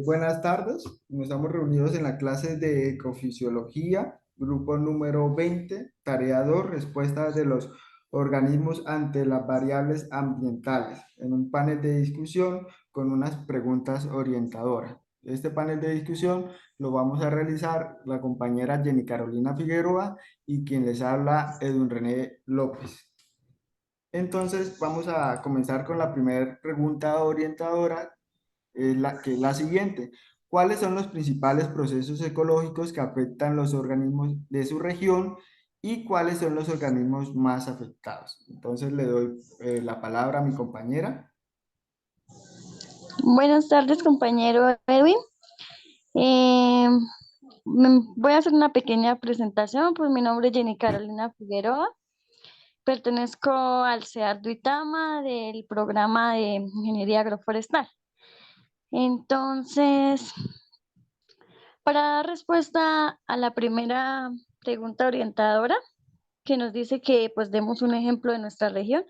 Buenas tardes, nos estamos reunidos en la clase de Ecofisiología, grupo número 20, tarea 2, respuestas de los organismos ante las variables ambientales, en un panel de discusión con unas preguntas orientadoras. Este panel de discusión lo vamos a realizar la compañera Jenny Carolina Figueroa y quien les habla, Edwin René López. Entonces, vamos a comenzar con la primera pregunta orientadora que es la siguiente. ¿Cuáles son los principales procesos ecológicos que afectan los organismos de su región y cuáles son los organismos más afectados? Entonces le doy la palabra a mi compañera. Buenas tardes, compañero Edwin. Eh, Voy a hacer una pequeña presentación. Pues mi nombre es Jenny Carolina Figueroa. Pertenezco al CEAR Duitama del programa de Ingeniería Agroforestal. Entonces, para dar respuesta a la primera pregunta orientadora, que nos dice que pues demos un ejemplo de nuestra región,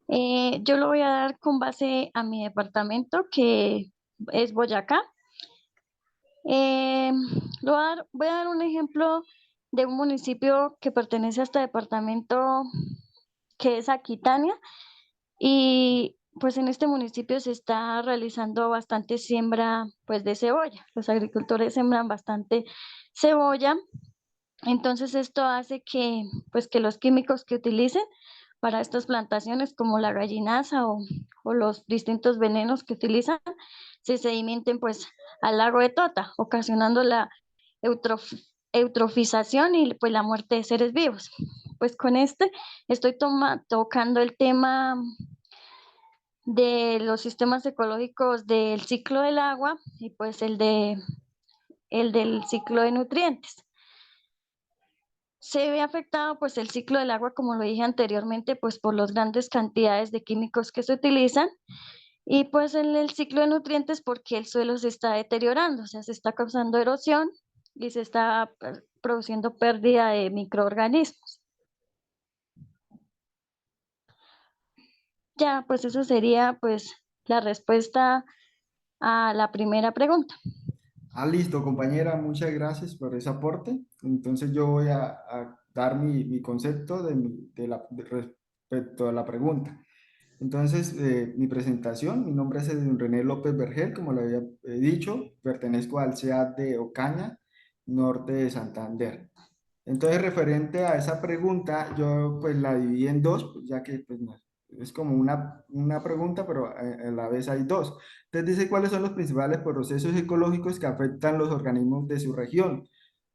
yo lo voy a dar con base a mi departamento, que es Boyacá. Eh, voy a dar un ejemplo de un municipio que pertenece a este departamento, que es Aquitania, y pues en este municipio se está realizando bastante siembra pues de cebolla. Los agricultores sembran bastante cebolla, entonces esto hace que pues que los químicos que utilicen para estas plantaciones, como la gallinaza o los distintos venenos que utilizan, se sedimenten pues al lago de Tota, ocasionando la eutrofización y pues la muerte de seres vivos. Pues con este estoy tocando el tema de los sistemas ecológicos del ciclo del agua y pues el del ciclo de nutrientes. Se ve afectado pues el ciclo del agua, como lo dije anteriormente, pues por las grandes cantidades de químicos que se utilizan, y pues en el ciclo de nutrientes porque el suelo se está deteriorando, o sea, se está causando erosión y se está produciendo pérdida de microorganismos. Ya, pues eso sería pues la respuesta a la primera pregunta. Ah, listo, compañera, muchas gracias por ese aporte. Entonces yo voy a dar mi concepto respecto a la pregunta. Entonces, mi presentación, mi nombre es Edwin René López Vergel, como le había dicho, pertenezco al CEAD de Ocaña, norte de Santander. Entonces, referente a esa pregunta, yo pues la dividí en dos, pues, ya que pues, no, es como una pregunta, pero a la vez hay dos. Entonces dice cuáles son los principales procesos ecológicos que afectan los organismos de su región.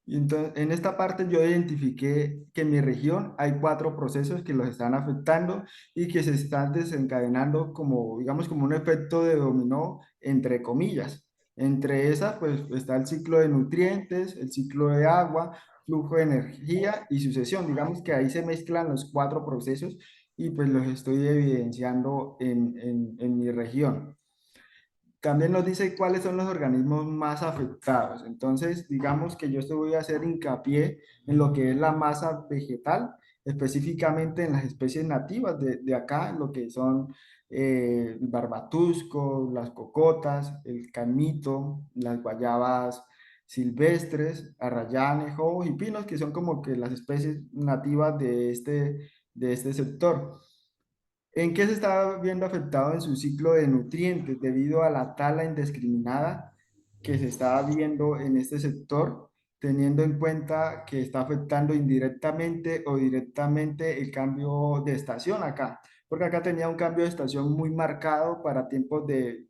Y entonces, en esta parte yo identifiqué que en mi región hay cuatro procesos que los están afectando y que se están desencadenando como, digamos, como un efecto de dominó, entre comillas. Entre esas, pues está el ciclo de nutrientes, el ciclo de agua, flujo de energía y sucesión. Digamos que ahí se mezclan los cuatro procesos y pues los estoy evidenciando en mi región. También nos dice cuáles son los organismos más afectados. Entonces, digamos que yo te voy a hacer hincapié en lo que es la masa vegetal, específicamente en las especies nativas de acá, lo que son el barbatusco, las cocotas, el caimito, las guayabas silvestres, arrayanes, jojos y pinos, que son como que las especies nativas de este sector. ¿En qué se está viendo afectado en su ciclo de nutrientes debido a la tala indiscriminada que se está viendo en este sector, teniendo en cuenta que está afectando indirectamente o directamente el cambio de estación acá? Porque acá tenía un cambio de estación muy marcado para tiempos de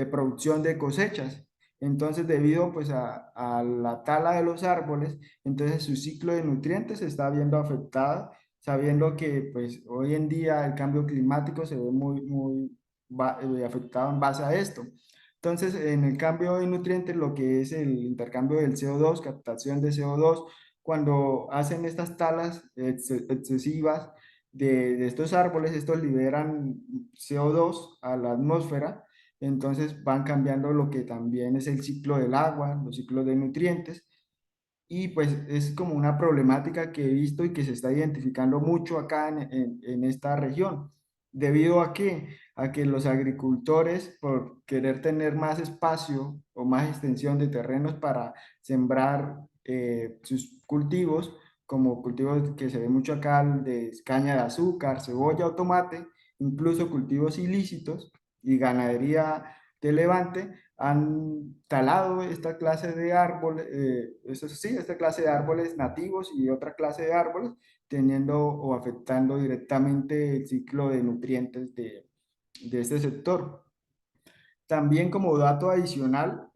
producción de cosechas. Entonces, debido pues a la tala de los árboles, entonces su ciclo de nutrientes se está viendo afectado, sabiendo que pues hoy en día el cambio climático se ve muy afectado en base a esto. Entonces, en el cambio de nutrientes, lo que es el intercambio del CO2, captación de CO2, cuando hacen estas talas excesivas de estos árboles, estos liberan CO2 a la atmósfera, entonces van cambiando lo que también es el ciclo del agua, los ciclos de nutrientes, y pues es como una problemática que he visto y que se está identificando mucho acá en esta región. ¿Debido a qué? a que los agricultores, por querer tener más espacio o más extensión de terrenos para sembrar sus cultivos, como cultivos que se ve mucho acá, de caña de azúcar, cebolla o tomate, incluso cultivos ilícitos y ganadería de levante, han talado esta clase de árboles, eso sí, esta clase de árboles nativos y otra clase de árboles, teniendo o afectando directamente el ciclo de nutrientes de este sector. También como dato adicional,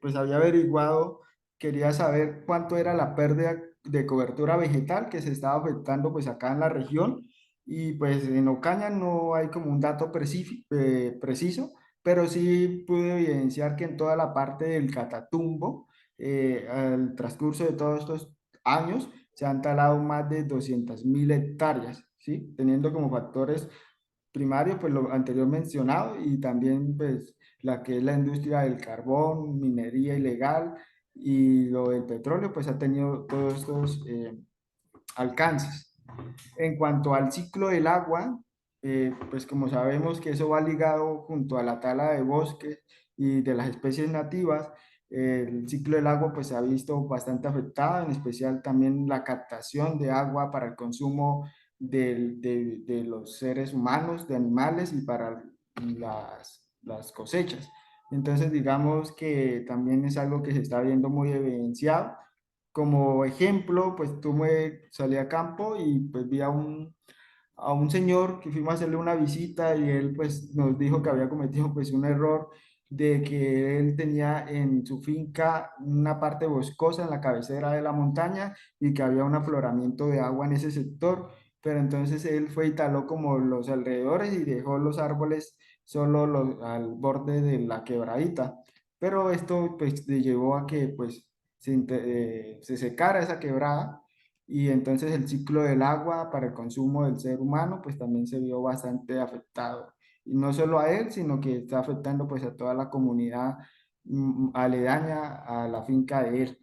pues había averiguado, quería saber cuánto era la pérdida de cobertura vegetal que se estaba afectando pues acá en la región y pues en Ocaña no hay como un dato preciso, pero sí pude evidenciar que en toda la parte del Catatumbo, al transcurso de todos estos años, se han talado más de 200.000 hectáreas, ¿sí? Teniendo como factores primario, pues lo anterior mencionado y también pues la que es la industria del carbón, minería ilegal y lo del petróleo, pues ha tenido todos estos alcances. En cuanto al ciclo del agua, pues como sabemos que eso va ligado junto a la tala de bosques y de las especies nativas, el ciclo del agua pues se ha visto bastante afectado, en especial también la captación de agua para el consumo de los seres humanos, de animales y para las cosechas. Entonces digamos que también es algo que se está viendo muy evidenciado como ejemplo, pues salí a campo y pues vi a un señor que fuimos a hacerle una visita y él pues nos dijo que había cometido pues un error de que él tenía en su finca una parte boscosa en la cabecera de la montaña y que había un afloramiento de agua en ese sector, pero entonces él fue y taló como los alrededores y dejó los árboles solo al borde de la quebradita. Pero esto pues le llevó a que pues se secara esa quebrada y entonces el ciclo del agua para el consumo del ser humano pues también se vio bastante afectado. Y no solo a él, sino que está afectando pues a toda la comunidad aledaña a la finca de él.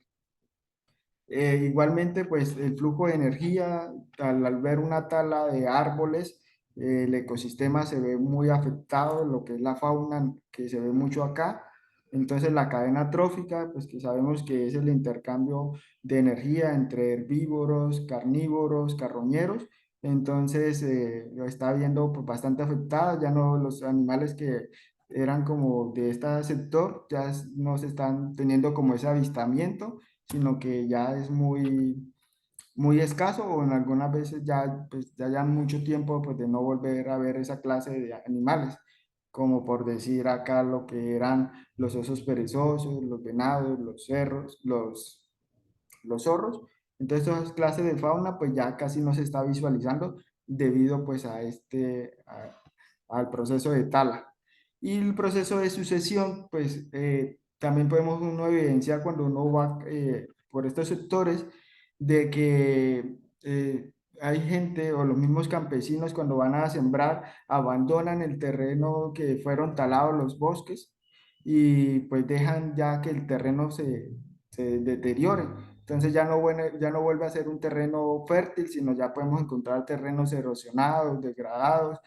Igualmente, pues el flujo de energía, al ver una tala de árboles, el ecosistema se ve muy afectado, lo que es la fauna que se ve mucho acá. Entonces, la cadena trófica, pues que sabemos que es el intercambio de energía entre herbívoros, carnívoros, carroñeros. Entonces, lo está viendo pues, bastante afectada. Ya no los animales que eran como de este sector, no se están teniendo como ese avistamiento sino que ya es muy escaso o en algunas veces ya, pues, ya mucho tiempo pues, de no volver a ver esa clase de animales, como por decir acá lo que eran los osos perezosos, los venados, los cerros, los zorros. Entonces, esas clases de fauna pues ya casi no se está visualizando debido pues a al proceso de tala. Y el proceso de sucesión, pues también podemos uno evidenciar cuando uno va por estos sectores de que hay gente o los mismos campesinos cuando van a sembrar abandonan el terreno que fueron talados los bosques y pues dejan ya que el terreno se deteriore. Entonces ya no vuelve a ser un terreno fértil, sino ya podemos encontrar terrenos erosionados, degradados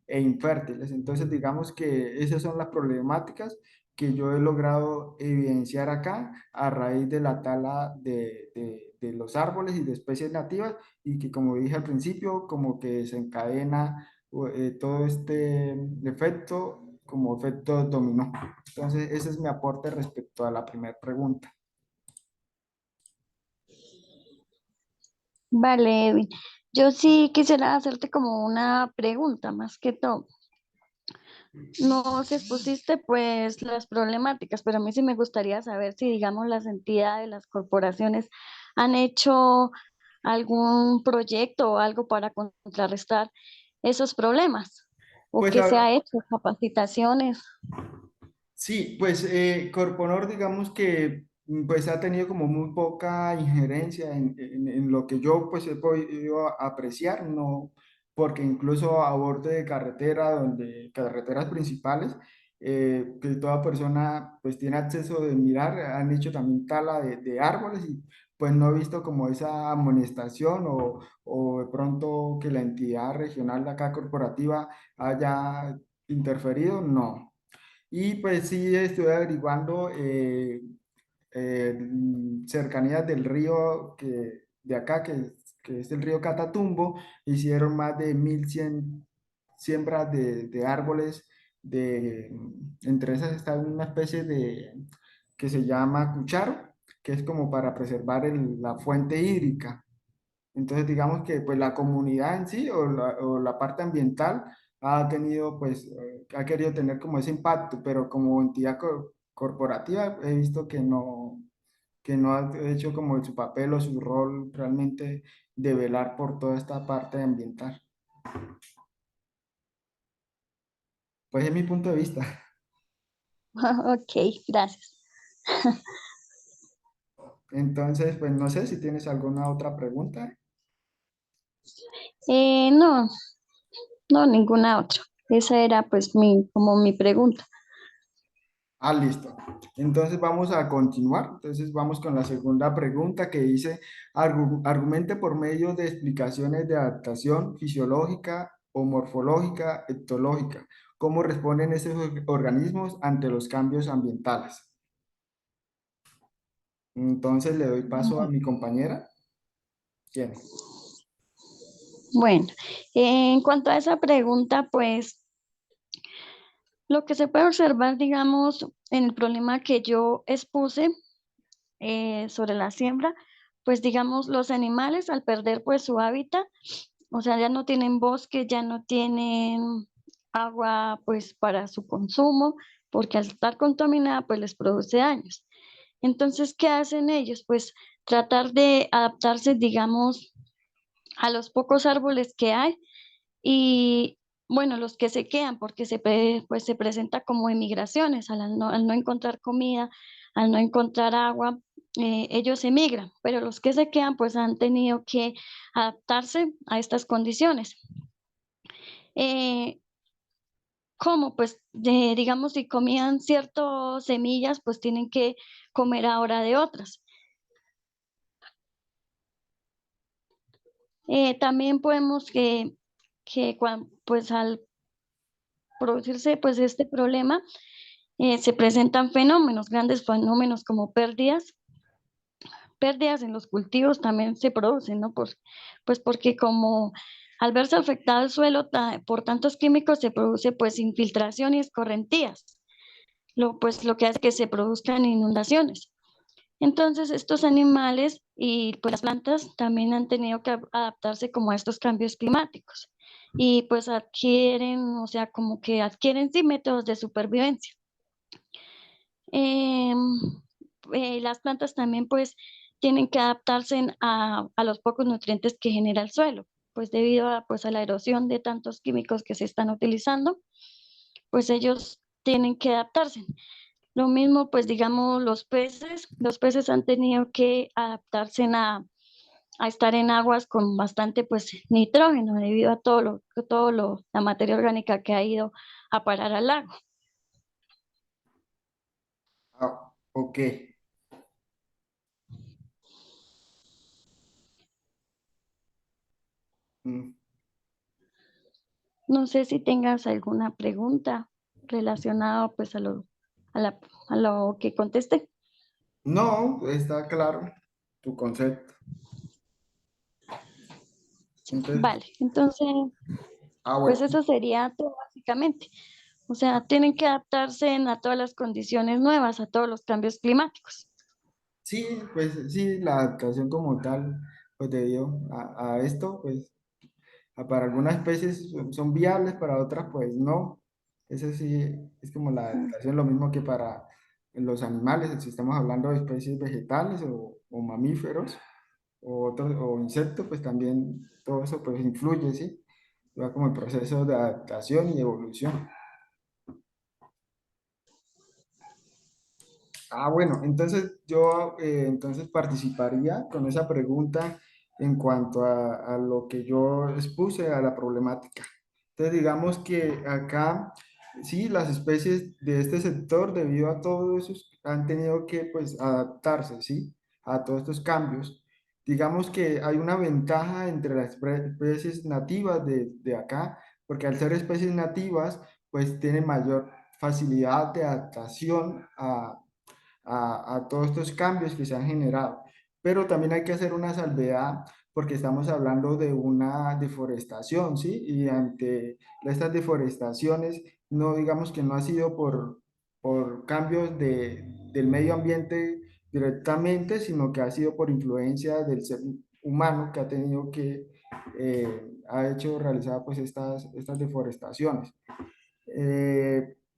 e infértiles. Entonces, digamos que esas son las problemáticas que yo he logrado evidenciar acá a raíz de la tala de los árboles y de especies nativas y que, como dije al principio, como que desencadena todo este efecto como efecto dominó. Entonces, ese es mi aporte respecto a la primera pregunta. Vale, Edwin. Yo sí quisiera hacerte como una pregunta, más que todo. Nos expusiste pues las problemáticas, pero a mí sí me gustaría saber si, digamos, las entidades, las corporaciones han hecho algún proyecto o algo para contrarrestar esos problemas o Pues qué se a, ha hecho, capacitaciones. Sí, pues Corponor, digamos que pues ha tenido como muy poca injerencia en lo que yo pues he podido apreciar, no, porque incluso a borde de carretera, donde carreteras principales, que toda persona pues tiene acceso de mirar, han hecho también tala de árboles y pues no he visto como esa amonestación o de pronto que la entidad regional de acá corporativa haya interferido, no. Y pues sí estoy averiguando cercanías del río de acá, que es el río Catatumbo, hicieron más de 1.100 siembras de árboles, entre esas está una especie que se llama cucharo, que es como para preservar la fuente hídrica. Entonces, digamos que pues la comunidad en sí o la parte ambiental ha tenido, pues, ha querido tener como ese impacto, pero como entidad corporativa he visto que no ha hecho como su papel o su rol realmente de velar por toda esta parte ambiental. Pues es mi punto de vista. Ok, gracias. Entonces, pues no sé si tienes alguna otra pregunta. No, no, ninguna otra. Esa era pues como mi pregunta. Ah, listo. Entonces vamos a continuar. Entonces vamos con la segunda pregunta que dice, argumente por medio de explicaciones de adaptación fisiológica o morfológica, etológica, cómo responden esos organismos ante los cambios ambientales. Entonces le doy paso a mi compañera. ¿Quién? Bueno, en cuanto a esa pregunta, pues lo que se puede observar, digamos, en el problema que yo expuse sobre la siembra, pues digamos, los animales al perder pues su hábitat, o sea, ya no tienen bosque, ya no tienen agua pues para su consumo, porque al estar contaminada pues les produce daños. Entonces, ¿qué hacen ellos? Pues tratar de adaptarse, digamos, a los pocos árboles que hay y bueno, los que se quedan, porque pues se presenta como emigraciones, al no encontrar comida, al no encontrar agua, ellos emigran, pero los que se quedan pues han tenido que adaptarse a estas condiciones. Eh, ¿Cómo? Pues digamos, si comían ciertas semillas, pues tienen que comer ahora de otras. También podemos pues al producirse pues este problema, se presentan fenómenos, grandes fenómenos como pérdidas en los cultivos también se producen, ¿no? Pues porque como al verse afectado el suelo por tantos químicos se produce pues infiltración y escorrentías, pues lo que hace que se produzcan inundaciones. Entonces estos animales y pues las plantas también han tenido que adaptarse como a estos cambios climáticos y pues adquieren, o sea, como que adquieren sí métodos de supervivencia. Em, las plantas también pues tienen que adaptarse a los pocos nutrientes que genera el suelo, pues debido pues a la erosión de tantos químicos que se están utilizando, pues ellos tienen que adaptarse. Lo mismo pues digamos los peces han tenido que adaptarse a estar en aguas con bastante pues nitrógeno debido a la materia orgánica que ha ido a parar al lago. Ah, ok. Mm, No sé si tengas alguna pregunta relacionada pues a la- a lo que contesté. no, está claro tu concepto. Entonces, Vale, entonces pues bueno. eso sería todo básicamente. O sea, tienen que adaptarse a todas las condiciones nuevas, a todos los cambios climáticos. Sí, pues sí, la adaptación como tal, pues debido a esto, pues para algunas especies son viables, para otras pues no. Eso sí, es como la Mm. adaptación, lo mismo que para los animales, si estamos hablando de especies vegetales o mamíferos o otros o insectos, pues también todo eso pues influye, ¿sí? Va como el proceso de adaptación y evolución. Ah, bueno, entonces yo entonces participaría con esa pregunta en cuanto a lo que yo expuse a la problemática. Entonces digamos que acá, sí, las especies de este sector, debido a todo eso, han tenido que pues adaptarse, ¿sí? A todos estos cambios. Digamos que hay una ventaja entre las especies nativas de acá, porque al ser especies nativas, pues tienen mayor facilidad de adaptación a todos estos cambios que se han generado. Pero también hay que hacer una salvedad porque estamos hablando de una deforestación, ¿sí? Y ante estas deforestaciones, no digamos que no ha sido por cambios del medio ambiente directamente, sino que ha sido por influencia del ser humano que ha tenido que, ha hecho realizar pues estas deforestaciones.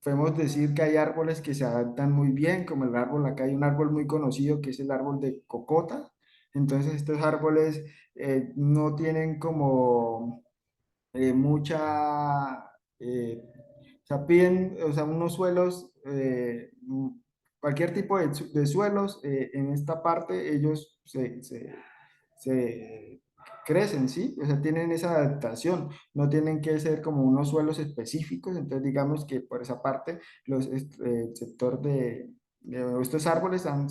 Podemos decir que hay árboles que se adaptan muy bien, como el árbol, acá hay un árbol muy conocido que es el árbol de cocota. Entonces estos árboles no tienen como mucha, o sea, piden, o sea, unos suelos, cualquier tipo de suelos, en esta parte ellos se crecen, ¿sí? O sea, tienen esa adaptación, no tienen que ser como unos suelos específicos, entonces digamos que por esa parte el sector de estos árboles se han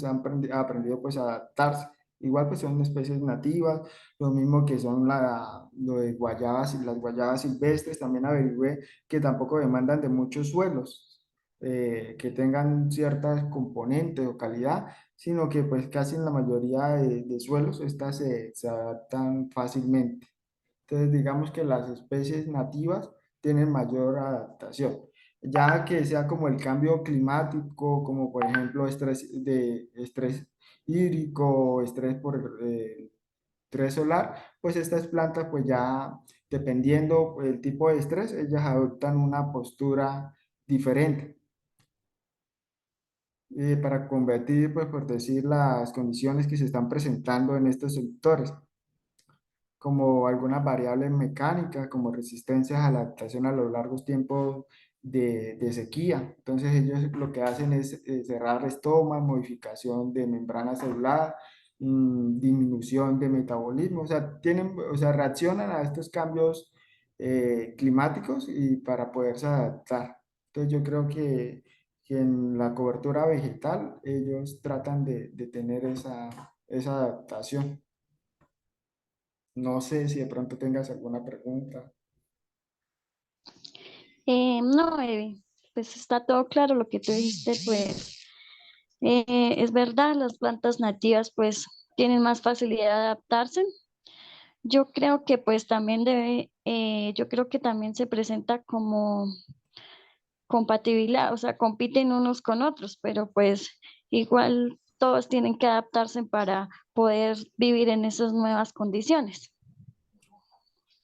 aprendido pues a adaptarse. Igual pues son especies nativas, lo mismo que son lo de guayabas y las guayabas silvestres, también averigüé que tampoco demandan de muchos suelos que tengan ciertas componentes o calidad, sino que pues casi en la mayoría de suelos estas se adaptan fácilmente. Entonces digamos que las especies nativas tienen mayor adaptación. Ya que sea como el cambio climático, como por ejemplo estrés hídrico, estrés solar, pues estas plantas pues ya dependiendo el tipo de estrés, ellas adoptan una postura diferente para combatir, pues por decir, las condiciones que se están presentando en estos sectores, como algunas variables mecánicas, como resistencias a la adaptación a los largos tiempos de sequía. Entonces ellos lo que hacen es cerrar estomas, modificación de membrana celular, disminución de metabolismo, o sea, reaccionan a estos cambios climáticos y para poderse adaptar. Entonces yo creo que en la cobertura vegetal ellos tratan de tener esa adaptación. No sé si de pronto tengas alguna pregunta. No, Evi, pues está todo claro lo que tú dijiste, pues es verdad, las plantas nativas pues tienen más facilidad de adaptarse. Yo creo que pues también yo creo que también se presenta como compatibilidad, o sea, compiten unos con otros, pero pues igual todos tienen que adaptarse para poder vivir en esas nuevas condiciones.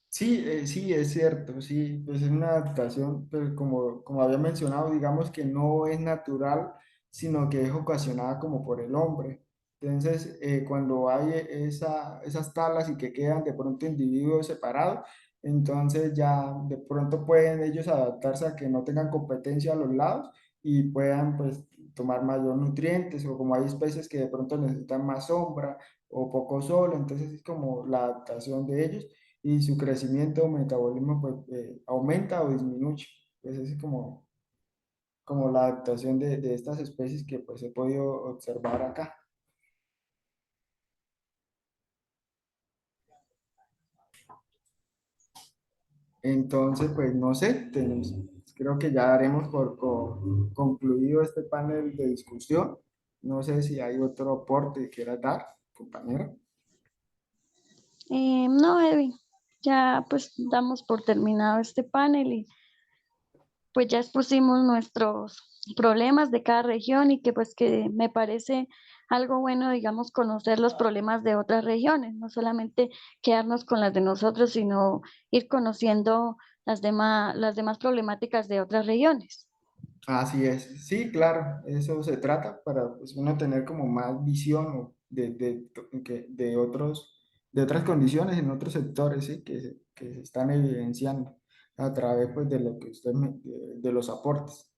Sí, sí, es cierto, sí, pues es una adaptación, pero como había mencionado, digamos que no es natural, sino que es ocasionada como por el hombre. Entonces, cuando hay esas tablas y que quedan de pronto individuos separados, entonces ya de pronto pueden ellos adaptarse a que no tengan competencia a los lados y puedan pues tomar mayor nutrientes, o como hay especies que de pronto necesitan más sombra o poco sol, entonces es como la adaptación de ellos y su crecimiento o metabolismo pues, aumenta o disminuye. Pues es como la adaptación de estas especies que pues he podido observar acá. Entonces, pues no sé, creo que ya daremos por concluido este panel de discusión. No sé si hay otro aporte que quiera dar, compañero. No, Evi, ya pues damos por terminado este panel y pues ya expusimos nuestros problemas de cada región y que pues que me parece algo bueno, digamos, conocer los problemas de otras regiones, no solamente quedarnos con las de nosotros, sino ir conociendo las demás problemáticas de otras regiones. Así es, sí, claro, eso se trata para pues, uno tener como más visión o de otras condiciones en otros sectores, ¿sí? Que se están evidenciando a través pues, de lo que de los aportes.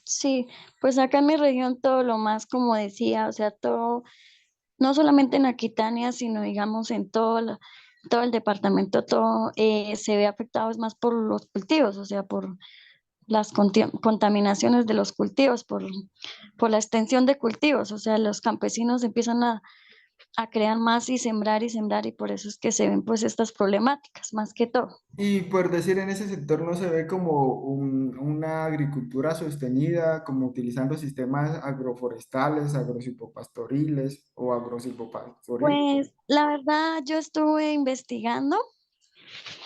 Sí, pues acá en mi región todo lo más, como decía, o sea, todo, no solamente en Aquitania, sino digamos en todo el departamento, todo se ve afectado es más por los cultivos, o sea, por las contaminaciones de los cultivos, por la extensión de cultivos, o sea, los campesinos empiezan a a crear más y sembrar, y por eso es que se ven pues estas problemáticas, más que todo. Y por decir, en ese sector no se ve como una agricultura sostenida, como utilizando sistemas agroforestales, agrosilvopastoriles o agrosilvopastoriles. Pues la verdad yo estuve investigando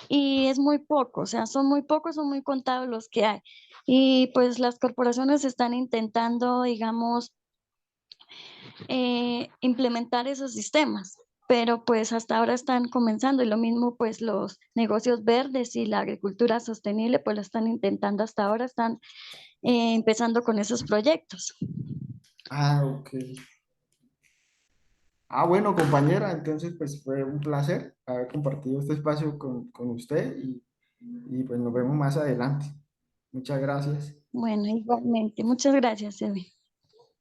y es muy poco, o sea, son muy pocos, son muy contados los que hay. Y pues las corporaciones están intentando, digamos, implementar esos sistemas, pero pues hasta ahora están comenzando y lo mismo pues los negocios verdes y la agricultura sostenible pues lo están intentando hasta ahora, están empezando con esos proyectos. Ah, ok. Ah, bueno, compañera, entonces pues fue un placer haber compartido este espacio con usted y pues nos vemos más adelante. Muchas gracias. Bueno, igualmente. Muchas gracias, Edwin.